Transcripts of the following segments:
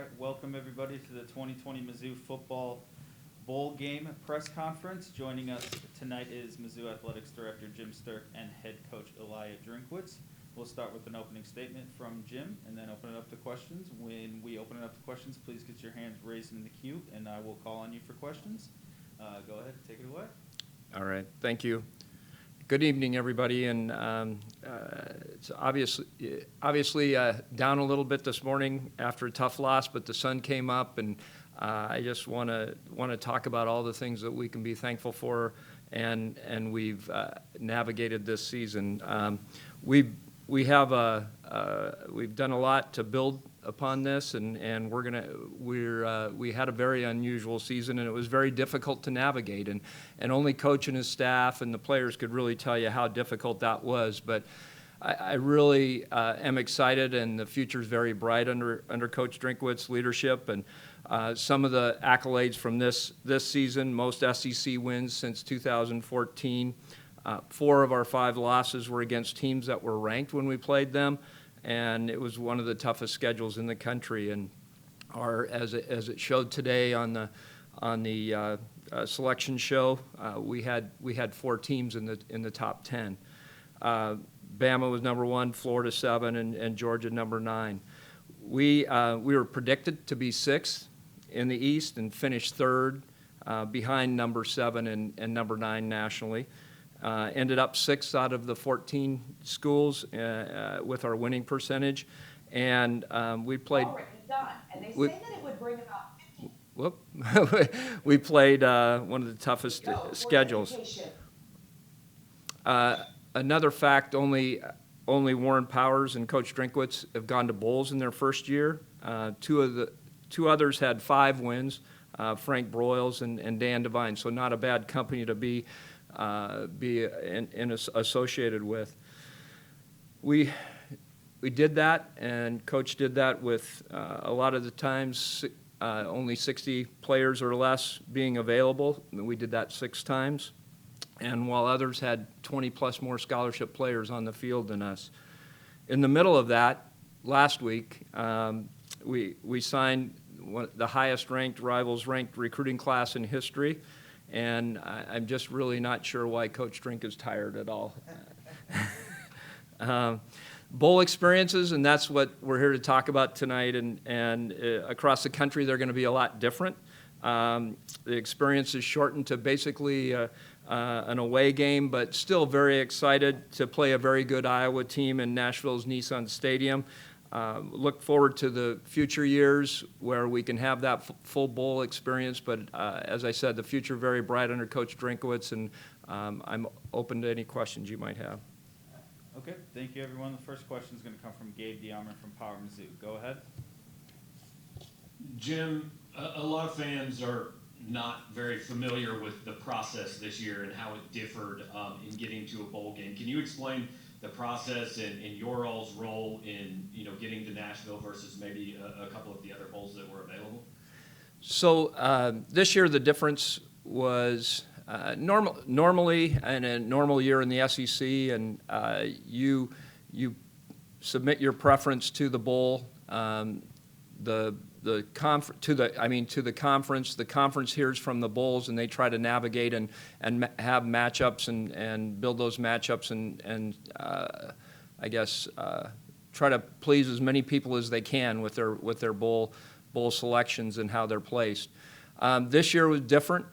right, welcome everybody to the 2020 Mizzou Football Bowl Game press conference. Joining us tonight is Mizzou Athletics Director Jim Sterk and Head Coach Eliah Drinkwitz. We'll start with an opening statement from Jim and then open it up to questions. When we open it up to questions, please get your hands raised in the queue and I will call on you for questions. Go ahead, take it away. All right, thank you. Good evening, everybody, and it's obviously down a little bit this morning after a tough loss, but the sun came up, and I just want to talk about all the things that we can be thankful for, and we've navigated this season. We've done a lot to build upon this, and we had a very unusual season, and it was very difficult to navigate, and only Coach and his staff and the players could really tell you how difficult that was. But I really am excited, and the future is very bright under Coach Drinkwitz's leadership, and some of the accolades from this season: most SEC wins since 2014. 4 of our 5 losses were against teams that were ranked when we played them, and it was one of the toughest schedules in the country. And as it showed today on the selection show, we had 4 teams in the top 10. Bama was number 1, Florida 7, and Georgia number 9. We were predicted to be 6th in the East and finished 3rd behind number 7 and number 9 nationally. Ended up 6th out of the 14 schools with our winning percentage, and we played. Already done, and they say that it would bring about 50. Whoop! We played one of the toughest schedules. Another fact: only Warren Powers and Coach Drinkwitz have gone to bowls in their first year. 2 others had 5 wins: Frank Broyles and Dan Devine. So not a bad company to be associated with. We did that, and Coach did that with a lot of the times only 60 players or less being available. We did that 6 times, and while others had 20 plus more scholarship players on the field than us. In the middle of that, last week, we signed the highest ranked, rivals ranked recruiting class in history. And I'm just really not sure why Coach Drink is tired at all. Bowl experiences, and that's what we're here to talk about tonight. And across the country, they're going to be a lot different. The experience is shortened to basically an away game, but still very excited to play a very good Iowa team in Nashville's Nissan Stadium. Look forward to the future years where we can have that full bowl experience. But as I said, the future very bright under Coach Drinkwitz, and I'm open to any questions you might have. Okay, thank you, everyone. The first question is going to come from Gabe DeArmor from Power Mizzou. Go ahead. Jim, a lot of fans are not very familiar with the process this year and how it differed in getting to a bowl game. Can you explain the process and your all's role in getting to Nashville versus maybe a couple of the other bowls that were available? So this year the difference was normally in a normal year in the SEC, and you submit your preference to the bowl, to the conference. The conference hears from the bowls, and they try to navigate and have matchups and build those matchups and I guess try to please as many people as they can with their bowl selections and how they're placed. This year was different.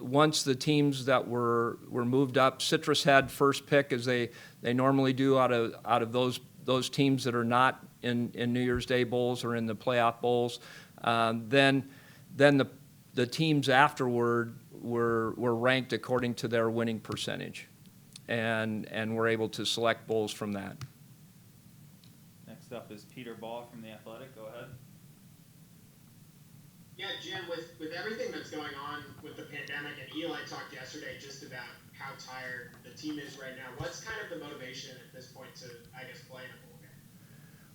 Once the teams that were moved up, Citrus had first pick as they normally do out of those teams that are not in New Year's Day bowls or in the playoff bowls. Then the teams afterward were ranked according to their winning percentage, and were able to select bowls from that. Next up is Peter Ball from The Athletic. Go ahead. Yeah, Jim, with everything that's going on with the pandemic, and Eli talked yesterday just about how tired the team is right now, what's kind of the motivation at this point to, I guess, play in a bowl game?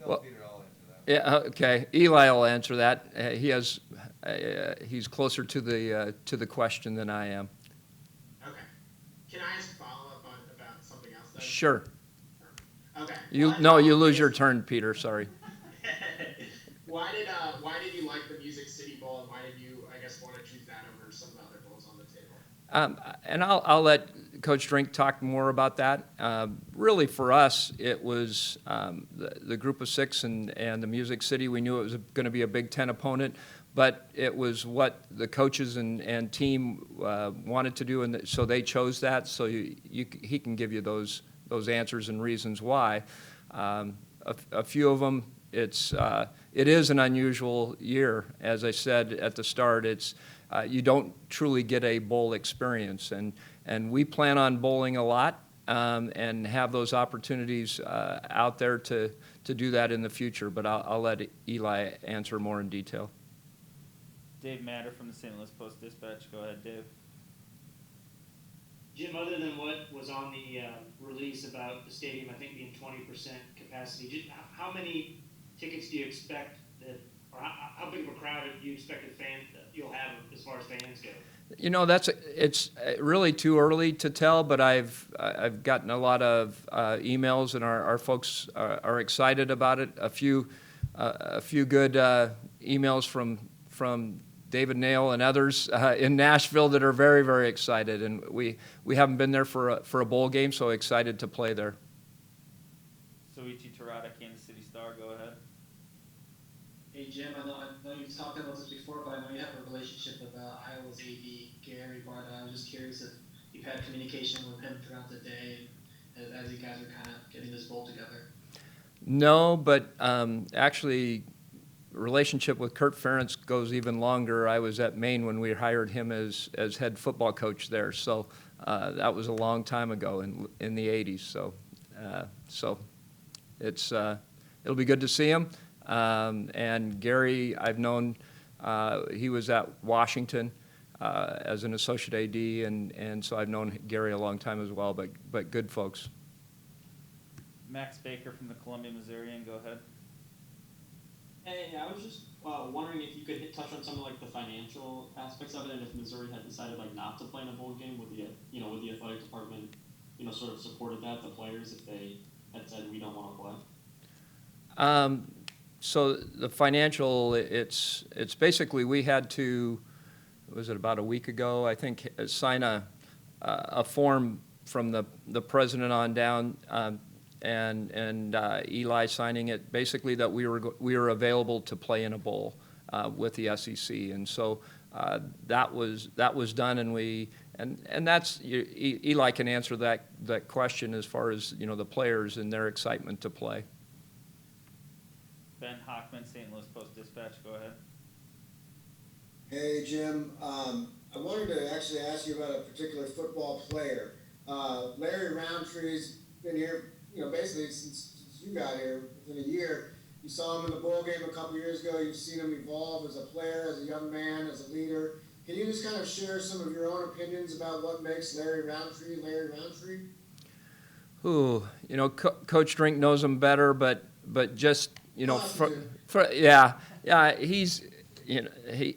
Well, Peter, I'll answer that. Yeah, okay. Eli will answer that. He's closer to the question than I am. Okay. Can I ask a follow-up about something else, though? Sure. Okay. You lose your turn, Peter. Sorry. Why did you like the Music City Bowl, and why did you, I guess, want to choose that over some of the other bowls on the table? And I'll let Coach Drink talk more about that. Really, for us, it was the group of six and the Music City. We knew it was going to be a Big Ten opponent, but it was what the coaches and team wanted to do, and so they chose that. So he can give you those answers and reasons why. A few of them, it is an unusual year. As I said at the start, you don't truly get a bowl experience, and we plan on bowling a lot and have those opportunities out there to do that in the future. But I'll let Eli answer more in detail. Dave Matter from the St. Louis Post-Dispatch. Go ahead, Dave. Jim, other than what was on the release about the stadium, I think being 20% capacity, how many tickets do you expect or how big of a crowd do you expect you'll have as far as fans go? You know, it's really too early to tell, but I've gotten a lot of emails, and our folks are excited about it. A few good emails from David Nail and others in Nashville that are very, very excited, and we haven't been there for a bowl game, so excited to play there. Soichi Terada, Kansas City Star. Go ahead. Hey Jim, I know you've talked about this before, but I know you have a relationship with Iowa's AD, Gary Barta. I'm just curious if you've had communication with him throughout the day as you guys are kind of getting this bowl together. No, but actually, relationship with Kurt Ferentz goes even longer. I was at Maine when we hired him as head football coach there, so that was a long time ago in the 80s. So it'll be good to see him. And Gary, I've known, he was at Washington as an associate AD, and so I've known Gary a long time as well, but good folks. Max Baker from the Columbia Missourian. Go ahead. Hey, I was just wondering if you could touch on some of like the financial aspects of it, and if Missouri had decided like not to play in a bowl game, would the athletic department sort of supported that, the players, if they had said we don't want to play? So the financial, it's basically we had to, was it about a week ago, I think, sign a form from the president on down, and Eli signing it, basically that we were available to play in a bowl with the SEC, and so that was done, and that's Eli can answer that question as far as the players and their excitement to play. Ben Hockman, St. Louis Post-Dispatch. Go ahead. Hey, Jim. I wanted to actually ask you about a particular football player. Larry Roundtree's been here, basically since you got here, within a year. You saw him in the bowl game a couple years ago. You've seen him evolve as a player, as a young man, as a leader. Can you just kind of share some of your own opinions about what makes Larry Roundtree Larry Roundtree? Ooh, Coach Drink knows him better, but just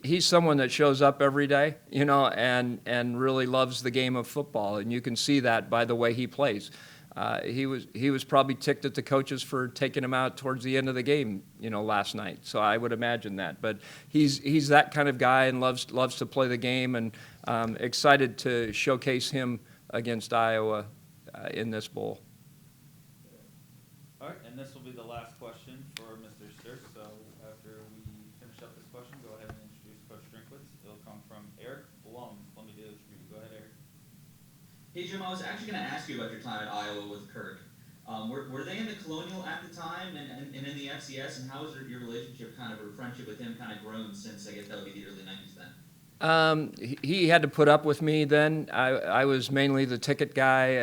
he's someone that shows up every day, and really loves the game of football, and you can see that by the way he plays. He was probably ticked at the coaches for taking him out towards the end of the game, last night. So I would imagine that. But he's that kind of guy and loves to play the game, and excited to showcase him against Iowa in this bowl. All right, and this will be the last question for Mr. Sterk. So after we finish up this question, go ahead and introduce Coach Drinkwitz. It'll come from Eric Blum, Columbia Daily Tribune. Go ahead, Eric. Hey, Jim, I was actually going to ask you about your time at Iowa with Kirk. Were they in the Colonial at the time and in the FCS, and how has your relationship or friendship with him grown since, I guess that would be the early 90s then? He had to put up with me then. I was mainly the ticket guy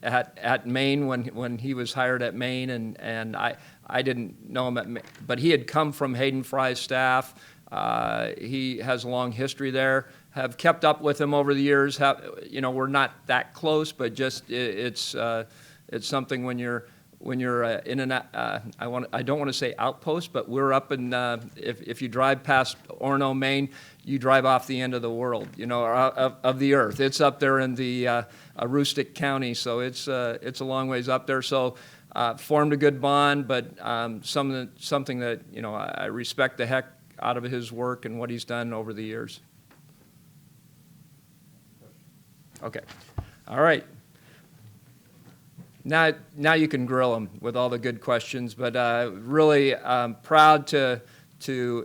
at Maine when he was hired at Maine, and I didn't know him at Maine, but he had come from Hayden Fry's staff. He has a long history there. Have kept up with him over the years. We're not that close, but just it's something when you're in an I don't want to say outpost, but we're up in if you drive past Orono, Maine, you drive off the end of the world, or of the earth. It's up there in the Aroostook County, so it's a long ways up there. So formed a good bond, but something that, you know, I respect the heck out of his work and what he's done over the years. Okay. All right. Now you can grill him with all the good questions, but really proud to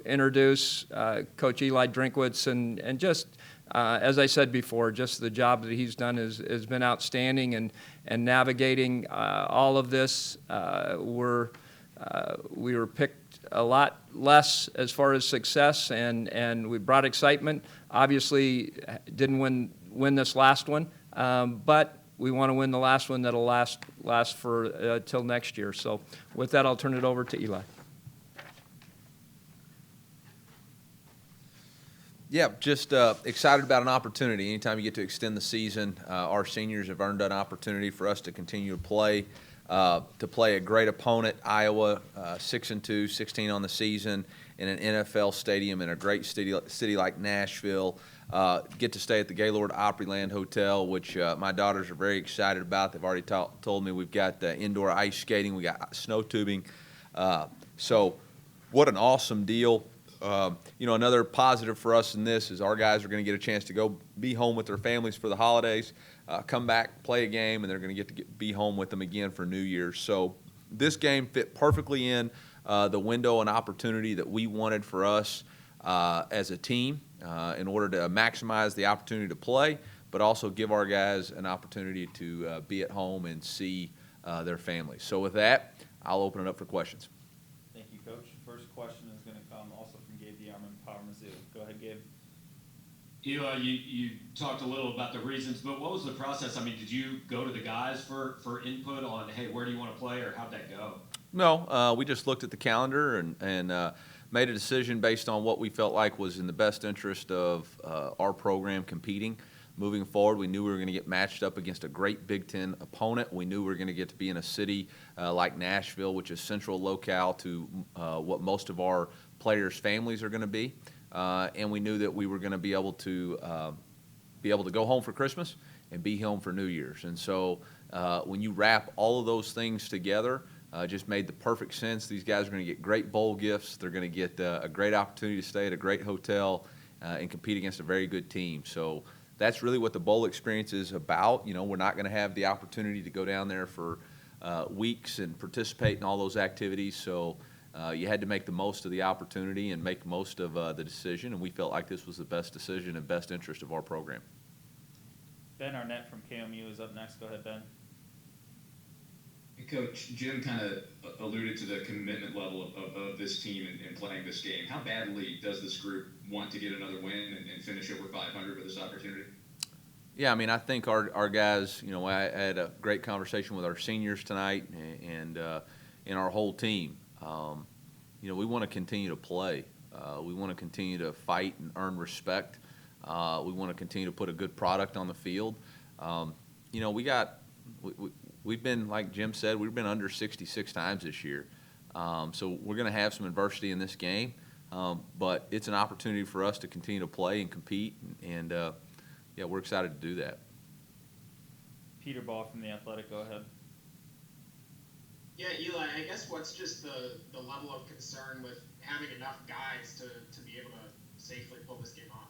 introduce Coach Eliah Drinkwitz, and just as I said before, just the job that he's done has been outstanding, and navigating all of this. We were picked a lot less as far as success, and we brought excitement. Obviously, didn't win this last one, but we want to win the last one that'll last for till next year. So with that, I'll turn it over to Eli. Yeah, just excited about an opportunity. Anytime you get to extend the season, our seniors have earned an opportunity for us to continue to play a great opponent. Iowa, 6-2, 16 on the season, in an NFL stadium in a great city like Nashville. Get to stay at the Gaylord Opryland Hotel, which my daughters are very excited about. They've already told me we've got indoor ice skating, we got snow tubing. So what an awesome deal. You know, another positive for us in this is our guys are going to get a chance to go be home with their families for the holidays, come back, play a game, and they're going to get to be home with them again for New Year's. So this game fit perfectly in the window and opportunity that we wanted for us as a team in order to maximize the opportunity to play, but also give our guys an opportunity to be at home and see their families. So with that, I'll open it up for questions. Thank you, Coach. First question is going to come also from Gabe DeArmond, Power Mizzou. Go ahead, Gabe. Eli, you talked a little about the reasons, but what was the process? I mean, did you go to the guys for input on, hey, where do you want to play, or how'd that go? No, we just looked at the calendar and made a decision based on what we felt like was in the best interest of our program competing. Moving forward, we knew we were going to get matched up against a great Big Ten opponent. We knew we were going to get to be in a city like Nashville, which is central locale to what most of our players' families are going to be. And we knew that we were going to be able to go home for Christmas and be home for New Year's. And so when you wrap all of those things together, just made the perfect sense. These guys are going to get great bowl gifts. They're going to get a great opportunity to stay at a great hotel and compete against a very good team. So that's really what the bowl experience is about. You know, we're not going to have the opportunity to go down there for weeks and participate in all those activities. So you had to make the most of the opportunity and make most of the decision, and we felt like this was the best decision and best interest of our program. Ben Arnett from KMU is up next. Go ahead, Ben. Coach, Jim kind of alluded to the commitment level of this team in playing this game. How badly does this group want to get another win and finish over 500 with this opportunity? Yeah, I mean, I think our guys, you know, I had a great conversation with our seniors tonight and our whole team. You know, we want to continue to play. We want to continue to fight and earn respect. We want to continue to put a good product on the field. You know, we've been, like Jim said, we've been under 66 times this year. So we're going to have some adversity in this game, but it's an opportunity for us to continue to play and compete, and yeah, we're excited to do that. Peter Ball from The Athletic, go ahead. Yeah, Eli, I guess what's just the level of concern with having enough guys to be able to safely pull this game off?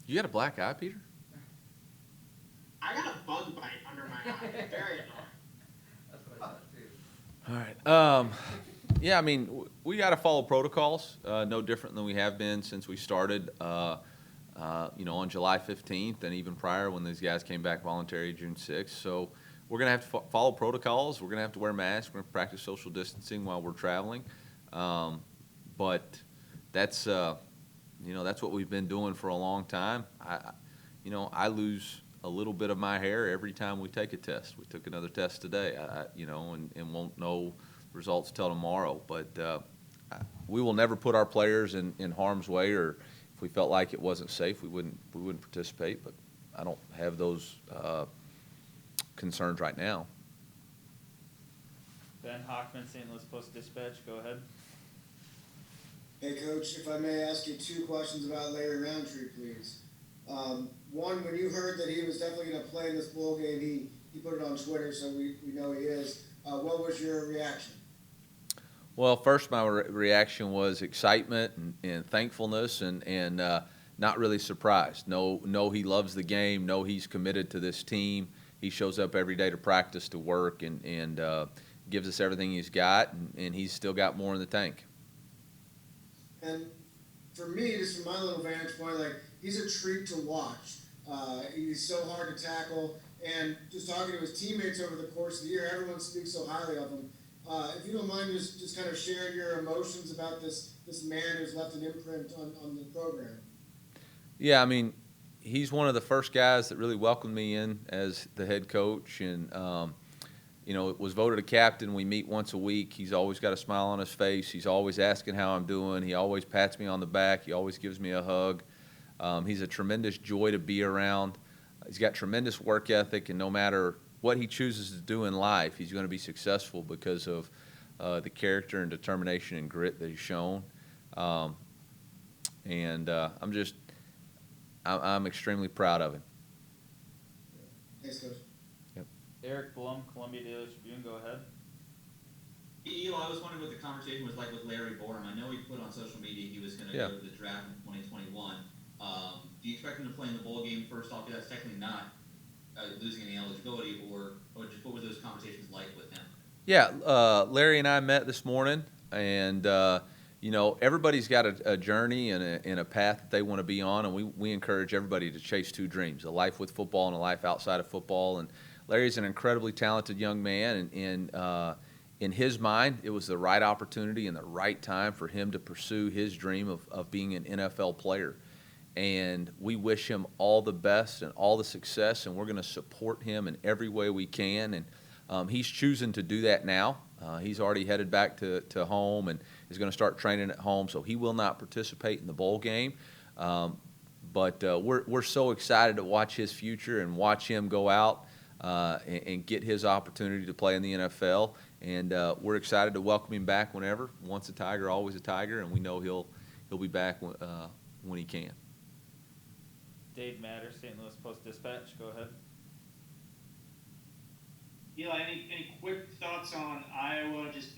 You got a black eye, Peter? I got a bug bite under my eye. Very annoying. That's what I thought too. All right. Yeah, I mean, we got to follow protocols, no different than we have been since we started, you know, on July 15th and even prior when these guys came back voluntary June 6th. So we're going to have to follow protocols. We're going to have to wear masks. We're going to practice social distancing while we're traveling. But that's, you know, that's what we've been doing for a long time. You know, I lose a little bit of my hair every time we take a test. We took another test today, you know, and won't know results till tomorrow. But we will never put our players in harm's way, or if we felt like it wasn't safe, we wouldn't participate. But I don't have those concerns right now. Ben Hockman, St. Louis Post-Dispatch, go ahead. Hey, Coach, if I may ask you two questions about Larry Roundtree, please. One, when you heard that he was definitely going to play in this bowl game, he put it on Twitter, so we know he is. What was your reaction? Well, first my reaction was excitement and thankfulness and not really surprised. No, he loves the game. No, he's committed to this team. He shows up every day to practice, to work, and gives us everything he's got, and he's still got more in the tank. And for me, just from my little vantage point, like, he's a treat to watch. He's so hard to tackle, and just talking to his teammates over the course of the year, everyone speaks so highly of him. If you don't mind just kind of sharing your emotions about this man who's left an imprint on the program. Yeah, I mean, he's one of the first guys that really welcomed me in as the head coach, and was voted a captain. We meet once a week. He's always got a smile on his face. He's always asking how I'm doing. He always pats me on the back. He always gives me a hug. He's a tremendous joy to be around. He's got tremendous work ethic, and no matter what he chooses to do in life, he's going to be successful because of the character and determination and grit that he's shown. I'm extremely proud of him. Thanks, Coach. Yep. Eric Blum, Columbia Daily Tribune, go ahead. Eli, I was wondering what the conversation was like with Larry Borum. I know he put on social media he was going to go to the draft in 2021. Do you expect him to play in the bowl game first off? That's technically not losing any eligibility, or just what were those conversations like with him? Yeah, Larry and I met this morning, and everybody's got a journey and a path that they want to be on, and we encourage everybody to chase two dreams: a life with football and a life outside of football. And Larry's an incredibly talented young man, and in his mind, it was the right opportunity and the right time for him to pursue his dream of being an NFL player. And we wish him all the best and all the success, and we're going to support him in every way we can. And he's choosing to do that now. He's already headed back to home and is going to start training at home, so he will not participate in the bowl game. But we're so excited to watch his future and watch him go out and get his opportunity to play in the NFL. And we're excited to welcome him back whenever. Once a Tiger, always a Tiger, and we know he'll be back when he can. Dave Matter, St. Louis Post-Dispatch, go ahead. Eli, any quick thoughts on Iowa? Just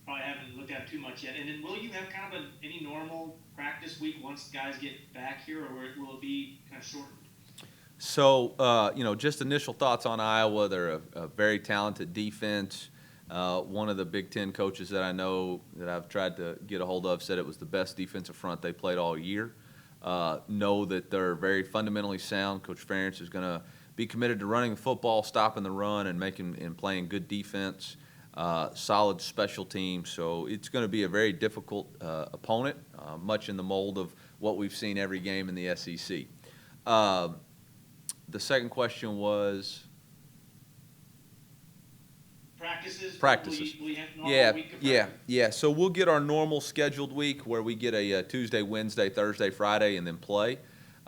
probably haven't looked at too much yet. And then will you have kind of any normal practice week once guys get back here, or will it be kind of shortened? So, just initial thoughts on Iowa. They're a very talented defense. One of the Big Ten coaches that I know that I've tried to get a hold of said it was the best defensive front they played all year. Know that they're very fundamentally sound. Coach Ferentz is going to be committed to running the football, stopping the run, and playing good defense. Solid special team. So it's going to be a very difficult opponent, much in the mold of what we've seen every game in the SEC. The second question was practices. Will you have normal week of practice? Yeah. So we'll get our normal scheduled week where we get a Tuesday, Wednesday, Thursday, Friday, and then play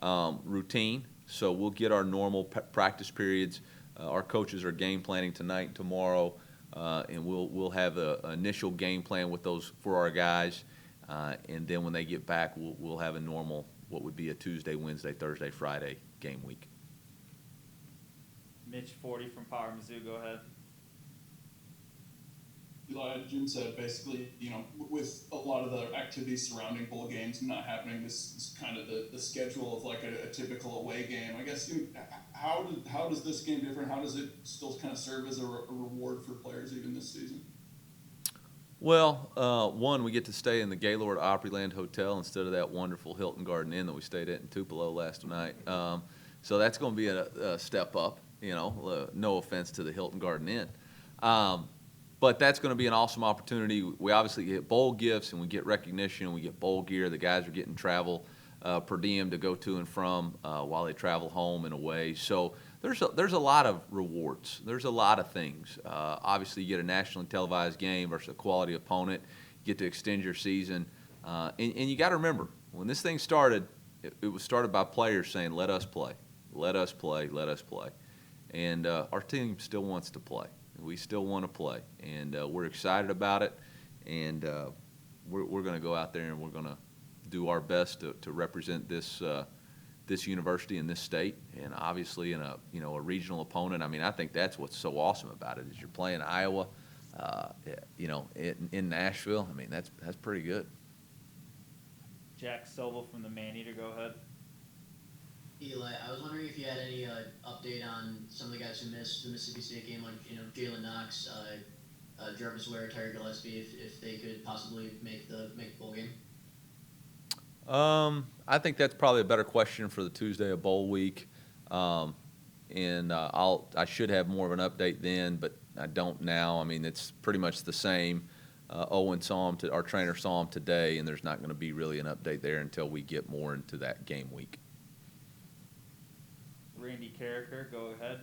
routine. So we'll get our normal practice periods. Our coaches are game planning tonight and tomorrow, and we'll have an initial game plan with those for our guys, and then when they get back, we'll have a normal, what would be a Tuesday, Wednesday, Thursday, Friday game week. Mitch 40 from Power Mizzou, go ahead. Jim said basically, with a lot of the activities surrounding bowl games not happening, this is kind of the schedule of like a typical away game. I guess, how does this game differ? How does it still kind of serve as a reward for players even this season? Well, one, we get to stay in the Gaylord Opryland Hotel instead of that wonderful Hilton Garden Inn that we stayed at in Tupelo last night. So that's going to be a step up, no offense to the Hilton Garden Inn. But that's going to be an awesome opportunity. We obviously get bowl gifts, and we get recognition, and we get bowl gear. The guys are getting travel per diem to go to and from while they travel home and away. So there's a lot of rewards. There's a lot of things. Obviously, you get a nationally televised game versus a quality opponent. You get to extend your season. And you got to remember, when this thing started, it was started by players saying, let us play, let us play, let us play. And our team still wants to play. We still want to play, and we're excited about it, and we're going to go out there and we're going to do our best to represent this this university in this state, and obviously in a a regional opponent. I mean, I think that's what's so awesome about it is you're playing Iowa, in Nashville. I mean, that's pretty good. Jack Sobel from the Maneater, go ahead. Eli, I was wondering if you had any update on some of the guys who missed the Mississippi State game, like Jalen Knox, Jarvis Ware, Terry Gillespie, if they could possibly make the bowl game. I think that's probably a better question for the Tuesday of bowl week, and I should have more of an update then, but I don't now. I mean, it's pretty much the same. Owen our trainer saw him today, and there's not going to be really an update there until we get more into that game week. Randy Carricker, go ahead.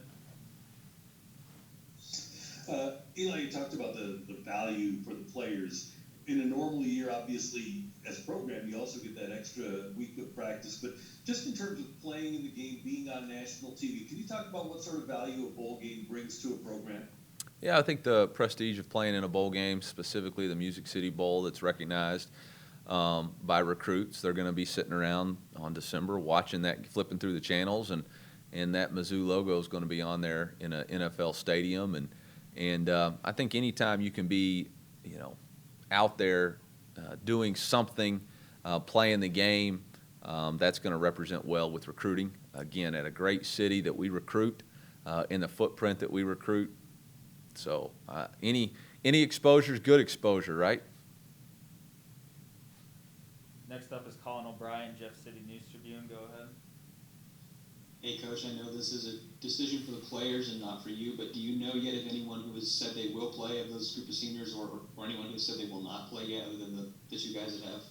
Eli, you talked about the value for the players. In a normal year, obviously, as a program, you also get that extra week of practice. But just in terms of playing in the game, being on national TV, can you talk about what sort of value a bowl game brings to a program? Yeah, I think the prestige of playing in a bowl game, specifically the Music City Bowl that's recognized by recruits. They're going to be sitting around on December watching that, flipping through the channels, and that Mizzou logo is going to be on there in an NFL stadium. And I think anytime you can be, out there doing something, playing the game, that's going to represent well with recruiting. Again, at a great city that we recruit, in the footprint that we recruit. So any exposure is good exposure, right? Next up is Colin O'Brien, Jeff City News Tribune. Go ahead. Hey, Coach, I know this is a decision for the players and not for you, but do you know yet if anyone who has said they will play of those group of seniors or anyone who said they will not play yet other than the two guys that have?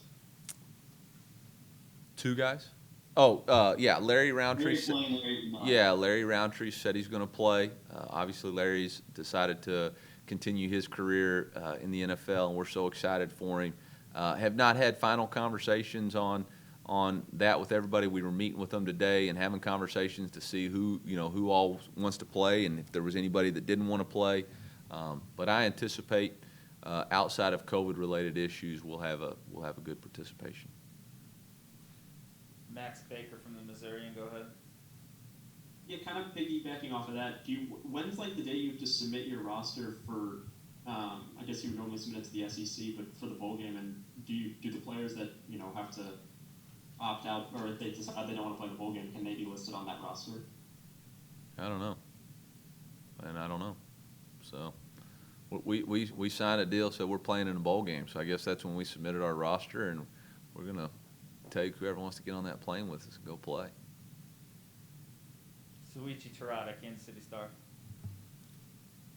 Two guys? Oh, yeah, Larry Roundtree. Larry Roundtree said he's going to play. Obviously, Larry's decided to continue his career in the NFL, and we're so excited for him. Have not had final conversations on that with everybody. We were meeting with them today and having conversations to see who all wants to play and if there was anybody that didn't want to play. But I anticipate outside of COVID-related issues, we'll have a good participation. Max Baker from the Missourian, go ahead. Yeah, kind of piggybacking off of that, when's like the day you have to submit your roster for, I guess you would normally submit it to the SEC, but for the bowl game, and do the players that, have to opt out, or if they decide they don't want to play the bowl game, can they be listed on that roster? I don't know. So we signed a deal, so we're playing in a bowl game. So I guess that's when we submitted our roster, and we're going to take whoever wants to get on that plane with us and go play. Suichi Terada, Kansas City Star.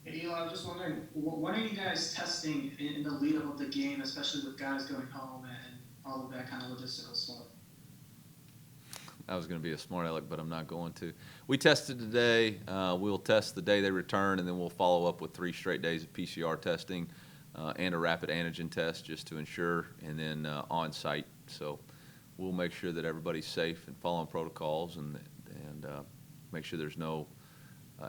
Hey, Eli, I'm just wondering, when are you guys testing in the lead up of the game, especially with guys going home and all of that kind of logistical stuff? I was going to be a smart aleck, but I'm not going to. We tested today. We'll test the day they return, and then we'll follow up with 3 straight days of PCR testing and a rapid antigen test just to ensure, and then on-site. So we'll make sure that everybody's safe and following protocols and make sure there's no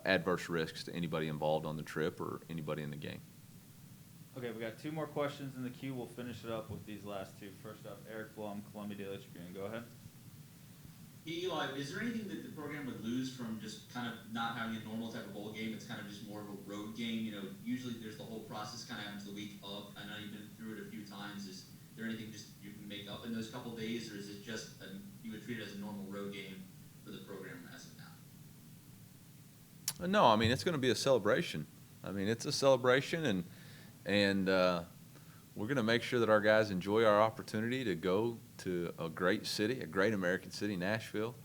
adverse risks to anybody involved on the trip or anybody in the game. Okay, we got 2 more questions in the queue. We'll finish it up with these last 2. First up, Eric Blum, Columbia Daily Tribune. Go ahead. Eli, is there anything that the program would lose from just kind of not having a normal type of bowl game? It's kind of just more of a road game. Usually there's the whole process kind of happens the week of. I know you've been through it a few times. Is there anything just you can make up in those couple days, or is it just you would treat it as a normal road game for the program as of now? No, I mean, it's going to be a celebration. I mean, it's a celebration, and we're going to make sure that our guys enjoy our opportunity to go to a great city, a great American city, Nashville.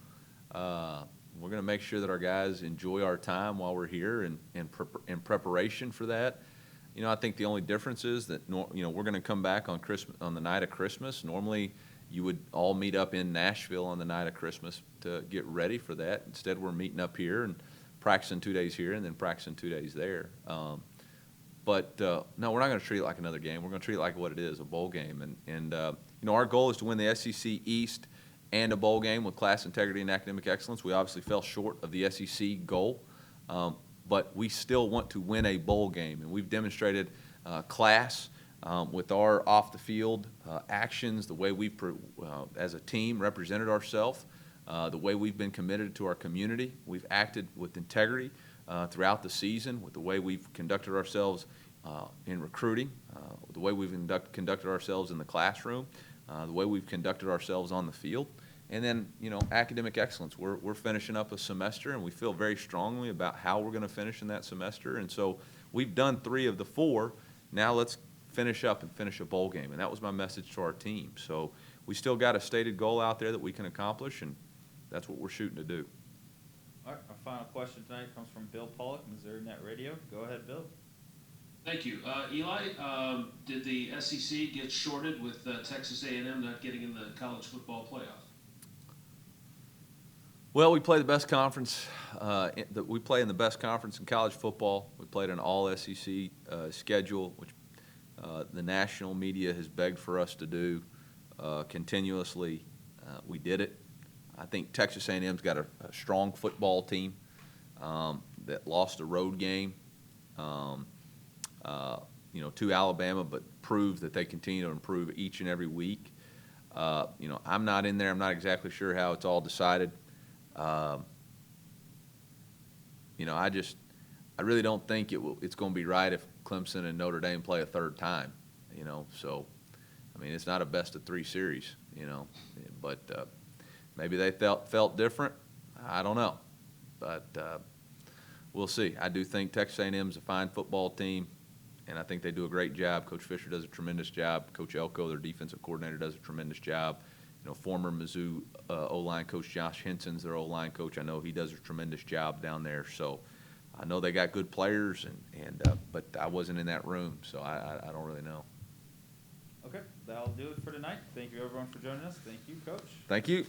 We're going to make sure that our guys enjoy our time while we're here and in preparation for that. I think the only difference is that, we're going to come back on the night of Christmas. Normally, you would all meet up in Nashville on the night of Christmas to get ready for that. Instead, we're meeting up here and practicing 2 days here and then practicing 2 days there. But no, we're not going to treat it like another game. We're going to treat it like what it is, a bowl game. And our goal is to win the SEC East and a bowl game with class integrity and academic excellence. We obviously fell short of the SEC goal, but we still want to win a bowl game. And we've demonstrated class with our off-the-field actions, the way we've, as a team, represented ourselves. the way we've been committed to our community. We've acted with integrity throughout the season, with the way we've conducted ourselves in recruiting, the way we've conducted ourselves in the classroom, the way we've conducted ourselves on the field. And then, academic excellence. We're finishing up a semester, and we feel very strongly about how we're going to finish in that semester. And so we've done 3 of the 4. Now let's finish up and finish a bowl game. And that was my message to our team. So we still got a stated goal out there that we can accomplish, and that's what we're shooting to do. All right, our final question tonight comes from Bill Pollock, Missouri Net Radio. Go ahead, Bill. Thank you. Eli, did the SEC get shorted with Texas A&M not getting in the college football playoff? Well, we play the best conference. We play in the best conference in college football. We played an all-SEC schedule, which the national media has begged for us to do continuously. We did it. I think Texas A&M's got a strong football team that lost a road game, to Alabama, but proved that they continue to improve each and every week. I'm not in there. I'm not exactly sure how it's all decided. I really don't think it's going to be right if Clemson and Notre Dame play a third time, so, it's not a best-of-3 series, but maybe they felt different. I don't know, but we'll see. I do think Texas A&M is a fine football team, and I think they do a great job. Coach Fisher does a tremendous job. Coach Elko, their defensive coordinator, does a tremendous job. Former Mizzou O-line coach Josh Henson's their O-line coach. I know he does a tremendous job down there. So I know they got good players, but I wasn't in that room, so I don't really know. Okay, that'll do it for tonight. Thank you, everyone, for joining us. Thank you, Coach. Thank you.